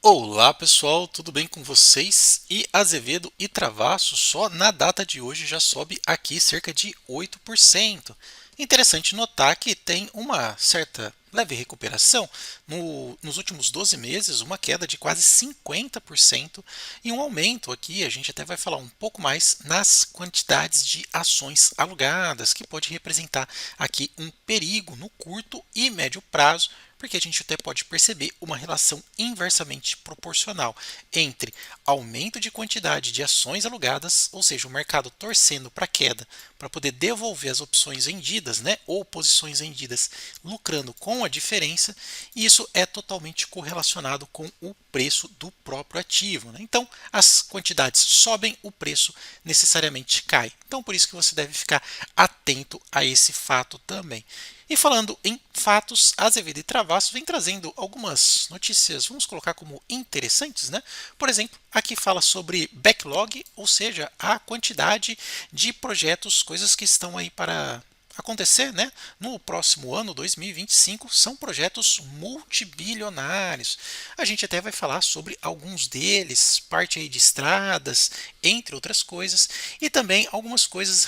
Olá pessoal, tudo bem com vocês? E Azevedo e Travassos só na data de hoje já sobe aqui cerca de 8%. Interessante notar que tem uma certa leve recuperação nos últimos 12 meses, uma queda de quase 50% e um aumento aqui, a gente até vai falar um pouco mais nas quantidades de ações alugadas, que pode representar aqui um perigo no curto e médio prazo, porque a gente até pode perceber uma relação inversamente proporcional entre aumento de quantidade de ações alugadas, ou seja, o mercado torcendo para queda para poder devolver as opções vendidas, né, ou posições vendidas, lucrando com a diferença, e isso é totalmente correlacionado com o preço do próprio ativo, né? Então, as quantidades sobem, o preço necessariamente cai. Então, por isso que você deve ficar atento a esse fato também. E falando em fatos, Azevedo e Travassos vem trazendo algumas notícias, vamos colocar como interessantes, né? Por exemplo, aqui fala sobre backlog, ou seja, a quantidade de projetos, coisas que estão aí para acontecer, né? No próximo ano, 2025, são projetos multibilionários. A gente até vai falar sobre alguns deles, parte aí de estradas, entre outras coisas, e também algumas coisas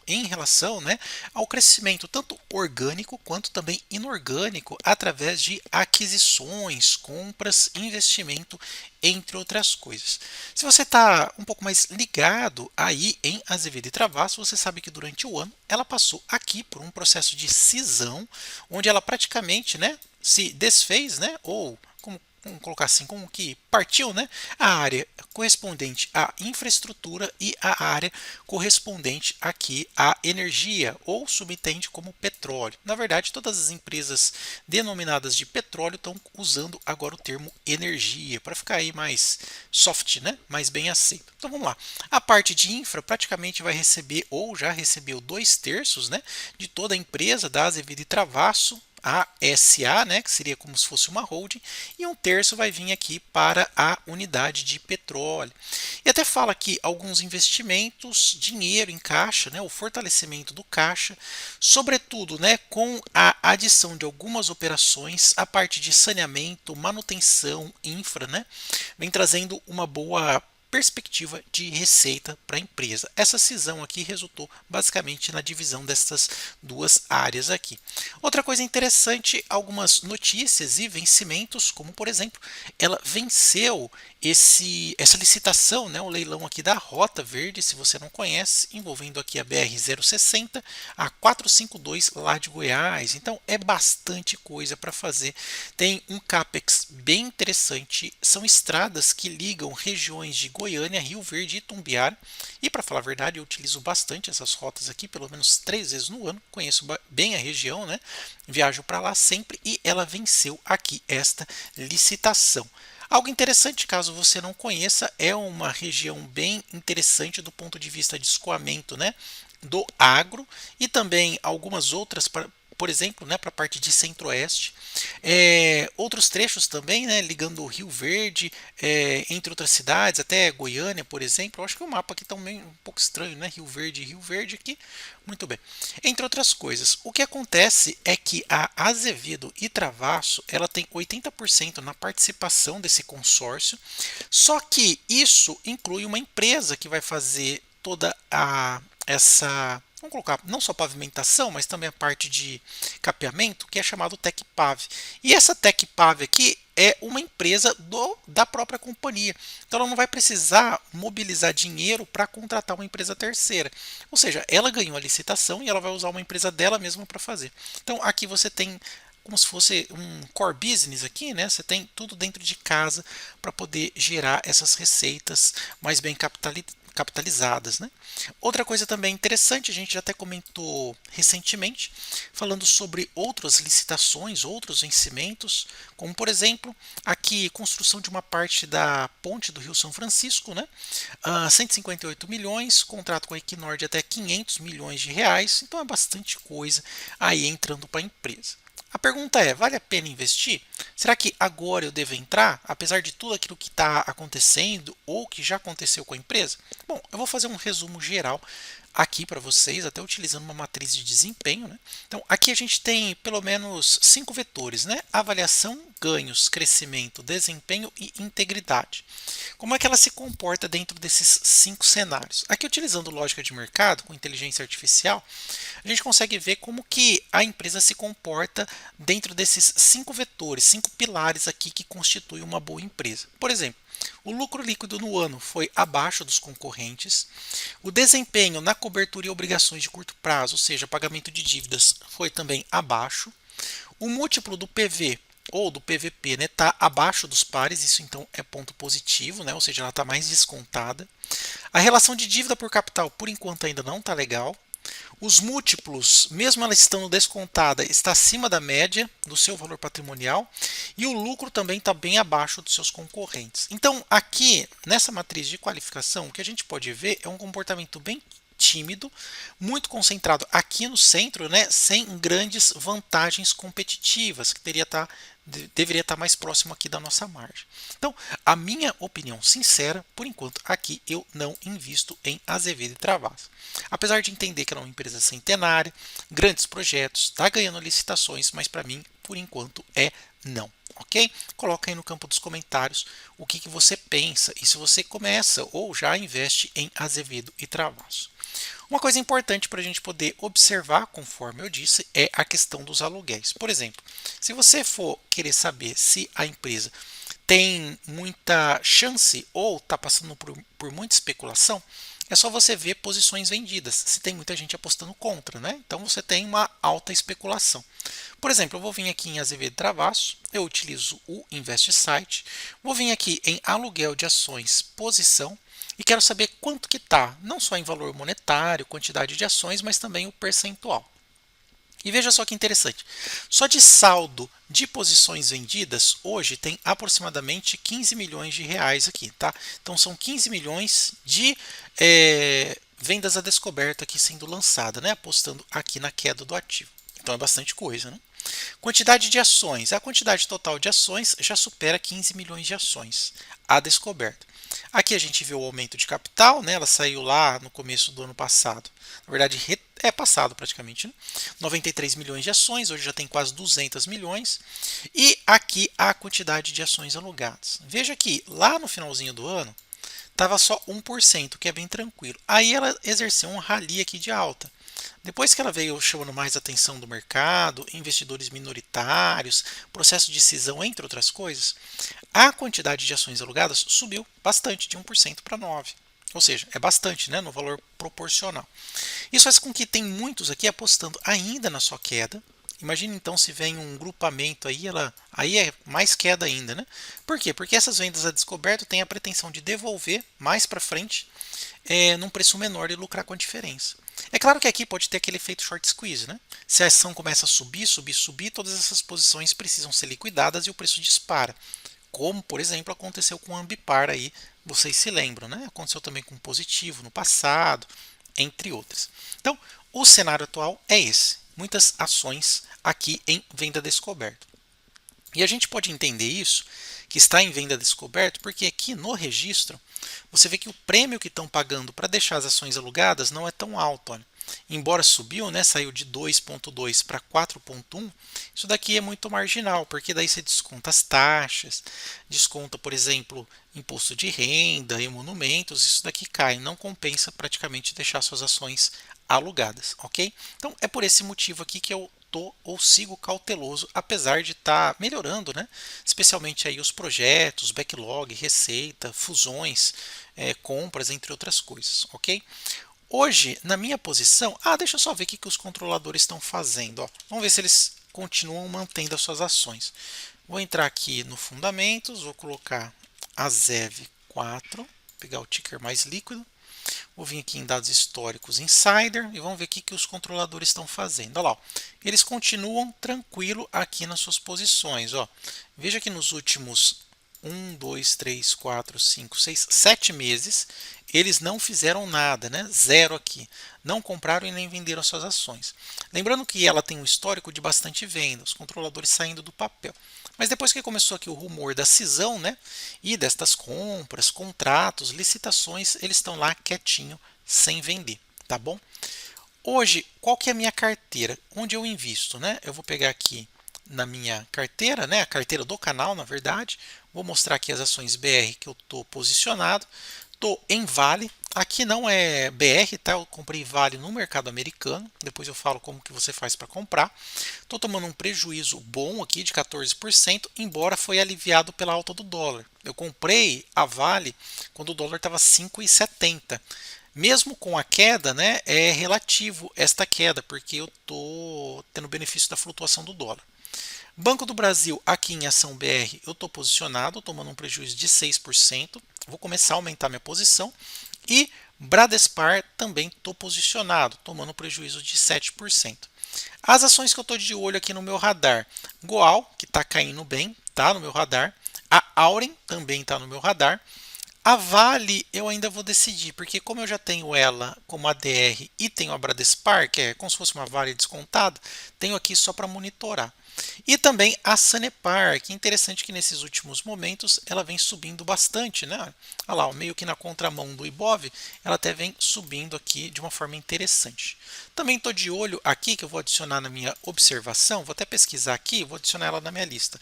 em relação, né, ao crescimento tanto orgânico quanto também inorgânico através de aquisições, compras, investimento, entre outras coisas. Se você está um pouco mais ligado aí em Azevedo e Travassos, você sabe que durante o ano ela passou aqui por um processo de cisão, onde ela praticamente, né, se desfez, né, ou como vamos colocar assim, como que partiu, né, a área correspondente à infraestrutura e a área correspondente aqui à energia, ou subentende como petróleo. Na verdade, todas as empresas denominadas de petróleo estão usando agora o termo energia, para ficar aí mais soft, né, mais bem aceito. Então vamos lá. A parte de infra praticamente vai receber, ou já recebeu, 2/3, né, de toda a empresa da Azevedo e Travasso, a SA, né, que seria como se fosse uma holding, e 1/3 vai vir aqui para a unidade de petróleo. E até fala aqui alguns investimentos, dinheiro em caixa, né, o fortalecimento do caixa, sobretudo, né, com a adição de algumas operações, a parte de saneamento, manutenção, infra, né, vem trazendo uma boa perspectiva de receita para a empresa. Essa cisão aqui resultou basicamente na divisão dessas duas áreas aqui. Outra coisa interessante, algumas notícias e vencimentos, como por exemplo, ela venceu essa licitação, né, o leilão aqui da Rota Verde, se você não conhece, envolvendo aqui a BR-060, a 452 lá de Goiás. Então é bastante coisa para fazer. Tem um capex bem interessante, são estradas que ligam regiões de Goiânia, Rio Verde e Itumbiara. E para falar a verdade, eu utilizo bastante essas rotas aqui, pelo menos 3 vezes no ano. Conheço bem a região, né? Viajo para lá sempre e ela venceu aqui esta licitação. Algo interessante, caso você não conheça, é uma região bem interessante do ponto de vista de escoamento, né, do agro, e também algumas outras, por exemplo, né, para a parte de centro-oeste. Outros trechos também, né, ligando Rio Verde, entre outras cidades, até Goiânia, por exemplo. Eu acho que o mapa aqui está um pouco estranho, né? Rio Verde aqui. Muito bem. Entre outras coisas, o que acontece é que a Azevedo e Travasso ela tem 80% na participação desse consórcio, só que isso inclui uma empresa que vai fazer toda essa, vamos colocar, não só pavimentação, mas também a parte de capeamento, que é chamado TecPav. E essa TecPav aqui é uma empresa da própria companhia. Então ela não vai precisar mobilizar dinheiro para contratar uma empresa terceira. Ou seja, ela ganhou a licitação e ela vai usar uma empresa dela mesma para fazer. Então aqui você tem como se fosse um core business aqui, né? Você tem tudo dentro de casa para poder gerar essas receitas mais bem capitalizadas, né? Outra coisa também interessante, a gente já até comentou recentemente, falando sobre outras licitações, outros vencimentos, como por exemplo, aqui construção de uma parte da ponte do Rio São Francisco, né? 158 milhões, contrato com a Equinor de até 500 milhões de reais, então é bastante coisa aí entrando para a empresa. A pergunta é, vale a pena investir? Será que agora eu devo entrar, apesar de tudo aquilo que está acontecendo ou que já aconteceu com a empresa? Bom, eu vou fazer um resumo geral aqui para vocês, até utilizando uma matriz de desempenho, né? Então, aqui a gente tem pelo menos 5 vetores, né? Avaliação ganhos, crescimento, desempenho e integridade. Como é que ela se comporta dentro desses 5 cenários? Aqui, utilizando lógica de mercado com inteligência artificial, a gente consegue ver como que a empresa se comporta dentro desses 5 vetores, 5 pilares aqui que constituem uma boa empresa. Por exemplo, o lucro líquido no ano foi abaixo dos concorrentes, o desempenho na cobertura e obrigações de curto prazo, ou seja, pagamento de dívidas, foi também abaixo, o múltiplo do PV ou do PVP está abaixo dos pares, isso então é ponto positivo, né? Ou seja, ela está mais descontada. A relação de dívida por capital, por enquanto, ainda não está legal. Os múltiplos, mesmo ela estando descontada, está acima da média do seu valor patrimonial e o lucro também está bem abaixo dos seus concorrentes. Então, aqui nessa matriz de qualificação, o que a gente pode ver é um comportamento bem tímido, muito concentrado aqui no centro, né, sem grandes vantagens competitivas, que deveria estar mais próximo aqui da nossa margem. Então, a minha opinião sincera, por enquanto, aqui eu não invisto em Azevedo e Travassos. Apesar de entender que ela é uma empresa centenária, grandes projetos, está ganhando licitações, mas para mim, por enquanto, é não. Ok? Coloca aí no campo dos comentários o que você pensa e se você começa ou já investe em Azevedo e Travassos. Uma coisa importante para a gente poder observar, conforme eu disse, é a questão dos aluguéis. Por exemplo, se você for querer saber se a empresa tem muita chance ou está passando por muita especulação, é só você ver posições vendidas, se tem muita gente apostando contra, né? Então você tem uma alta especulação. Por exemplo, eu vou vir aqui em Azevedo Travassos, eu utilizo o Invest Site, vou vir aqui em aluguel de ações, posição, e quero saber quanto que está, não só em valor monetário, quantidade de ações, mas também o percentual. E veja só que interessante, só de saldo de posições vendidas, hoje tem aproximadamente 15 milhões de reais aqui, tá? Então são 15 milhões de vendas a descoberto aqui sendo lançada, né? Apostando aqui na queda do ativo. Então é bastante coisa, né? Quantidade de ações. A quantidade total de ações já supera 15 milhões de ações a descoberto. Aqui a gente vê o aumento de capital, né? Ela saiu lá no começo do ano passado. Na verdade, é passado praticamente, né? 93 milhões de ações, hoje já tem quase 200 milhões. E aqui a quantidade de ações alugadas. Veja que lá no finalzinho do ano, estava só 1%, que é bem tranquilo. Aí ela exerceu um rally aqui de alta. Depois que ela veio chamando mais atenção do mercado, investidores minoritários, processo de cisão, entre outras coisas, a quantidade de ações alugadas subiu bastante, de 1% para 9%. Ou seja, é bastante, né, no valor proporcional. Isso faz com que tem muitos aqui apostando ainda na sua queda. Imagine então se vem um grupamento aí é mais queda ainda, né? Por quê? Porque essas vendas a descoberto têm a pretensão de devolver mais para frente num preço menor e lucrar com a diferença. É claro que aqui pode ter aquele efeito short squeeze, né? Se a ação começa a subir, subir, subir, todas essas posições precisam ser liquidadas e o preço dispara. Como, por exemplo, aconteceu com o Ambipar aí, vocês se lembram, né? Aconteceu também com o Positivo no passado, entre outras. Então, o cenário atual é esse. Muitas ações aqui em venda descoberto. E a gente pode entender isso, que está em venda descoberto, porque aqui no registro, você vê que o prêmio que estão pagando para deixar as ações alugadas não é tão alto. Olha. Embora subiu, né, saiu de 2,2 para 4,1, isso daqui é muito marginal, porque daí você desconta as taxas, desconta, por exemplo, imposto de renda, emolumentos, isso daqui cai, não compensa praticamente deixar suas ações alugadas, ok? Então é por esse motivo aqui que eu tô ou sigo cauteloso, apesar de estar melhorando, né? Especialmente aí os projetos, backlog, receita, fusões, compras, entre outras coisas, ok? Hoje, na minha posição, deixa eu só ver o que os controladores estão fazendo. Ó. Vamos ver se eles continuam mantendo as suas ações. Vou entrar aqui no Fundamentos, vou colocar a ZEV 4, pegar o ticker mais líquido. Vou vir aqui em dados históricos Insider e vamos ver o que os controladores estão fazendo. Olha lá, ó. Eles continuam tranquilo aqui nas suas posições. Ó. Veja que nos últimos 7 meses, eles não fizeram nada, né? Zero aqui. Não compraram e nem venderam suas ações. Lembrando que ela tem um histórico de bastante venda, os controladores saindo do papel. Mas depois que começou aqui o rumor da cisão, né? E destas compras, contratos, licitações, eles estão lá quietinho, sem vender, tá bom? Hoje, qual que é a minha carteira? Onde eu invisto, né? Eu vou pegar aqui na minha carteira, né? A carteira do canal, na verdade. Vou mostrar aqui as ações BR que eu estou posicionado. Estou em Vale. Aqui não é BR, tá? Eu comprei Vale no mercado americano. Depois eu falo como que você faz para comprar. Estou tomando um prejuízo bom aqui de 14%, embora foi aliviado pela alta do dólar. Eu comprei a Vale quando o dólar estava 5,70. Mesmo com a queda, né, é relativo esta queda, porque eu estou tendo benefício da flutuação do dólar. Banco do Brasil, aqui em ação BR, eu estou posicionado, tomando um prejuízo de 6%. Vou começar a aumentar minha posição. E Bradespar também estou posicionado, tomando um prejuízo de 7%. As ações que eu estou de olho aqui no meu radar, Goal, que está caindo bem, está no meu radar. A Auren também está no meu radar. A Vale eu ainda vou decidir, porque como eu já tenho ela como ADR e tenho a Bradespar, que é como se fosse uma Vale descontada, tenho aqui só para monitorar. E também a Sanepar, que é interessante que nesses últimos momentos ela vem subindo bastante, né? Olha lá, meio que na contramão do Ibov, ela até vem subindo aqui de uma forma interessante. Também estou de olho aqui, que eu vou adicionar na minha observação, vou até pesquisar aqui, vou adicionar ela na minha lista.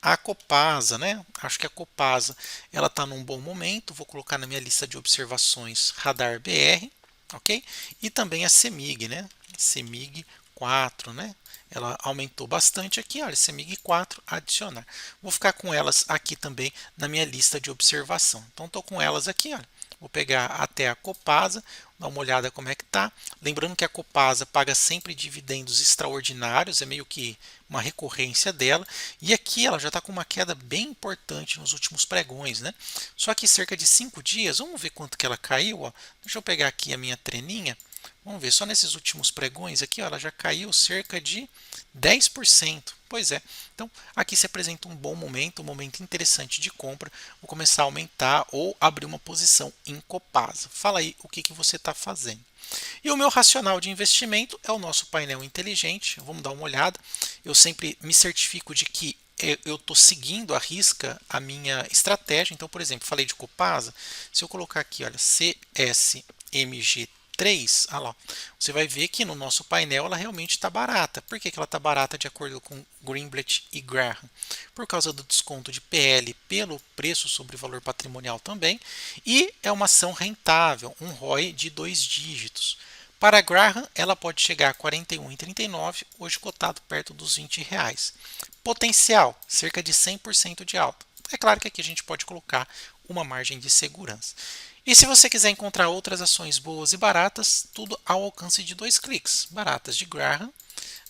A Copasa, né? Acho que a Copasa ela está num bom momento, vou colocar na minha lista de observações Radar BR, ok? E também a CEMIG, né? CEMIG 4, né? Ela aumentou bastante aqui, olha, CEMIG 4, adicionar. Vou ficar com elas aqui também na minha lista de observação. Então, estou com elas aqui, olha. Vou pegar até a Copasa, dar uma olhada como é que tá. Lembrando que a Copasa paga sempre dividendos extraordinários, é meio que uma recorrência dela. E aqui ela já está com uma queda bem importante nos últimos pregões, né? Só que cerca de 5 dias, vamos ver quanto que ela caiu, ó. Deixa eu pegar aqui a minha treninha. Vamos ver, só nesses últimos pregões aqui, ó, ela já caiu cerca de 10%. Pois é, então aqui se apresenta um bom momento, um momento interessante de compra. Vou começar a aumentar ou abrir uma posição em Copasa. Fala aí o que, que você está fazendo. E o meu racional de investimento é o nosso painel inteligente. Vamos dar uma olhada. Eu sempre me certifico de que eu estou seguindo à risca a minha estratégia. Então, por exemplo, falei de Copasa. Se eu colocar aqui, olha, CSMG3, ah lá, você vai ver que no nosso painel ela realmente está barata. Por que ela está barata de acordo com Greenblatt e Graham? Por causa do desconto de PL pelo preço sobre valor patrimonial também, e é uma ação rentável, um ROI de 2 dígitos. Para a Graham, ela pode chegar a 41,39, hoje cotado perto dos R$ 20. Potencial, cerca de 100% de alta. É claro que aqui a gente pode colocar uma margem de segurança. E se você quiser encontrar outras ações boas e baratas, tudo ao alcance de 2 cliques. Baratas de Graham,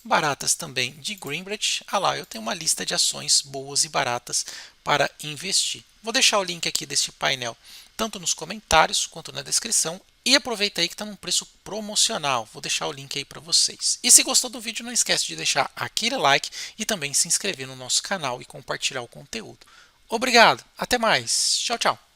baratas também de Greenblatt. Ah lá, eu tenho uma lista de ações boas e baratas para investir. Vou deixar o link aqui deste painel, tanto nos comentários quanto na descrição. E aproveita aí que está num preço promocional. Vou deixar o link aí para vocês. E se gostou do vídeo, não esquece de deixar aquele like e também se inscrever no nosso canal e compartilhar o conteúdo. Obrigado, até mais. Tchau, tchau.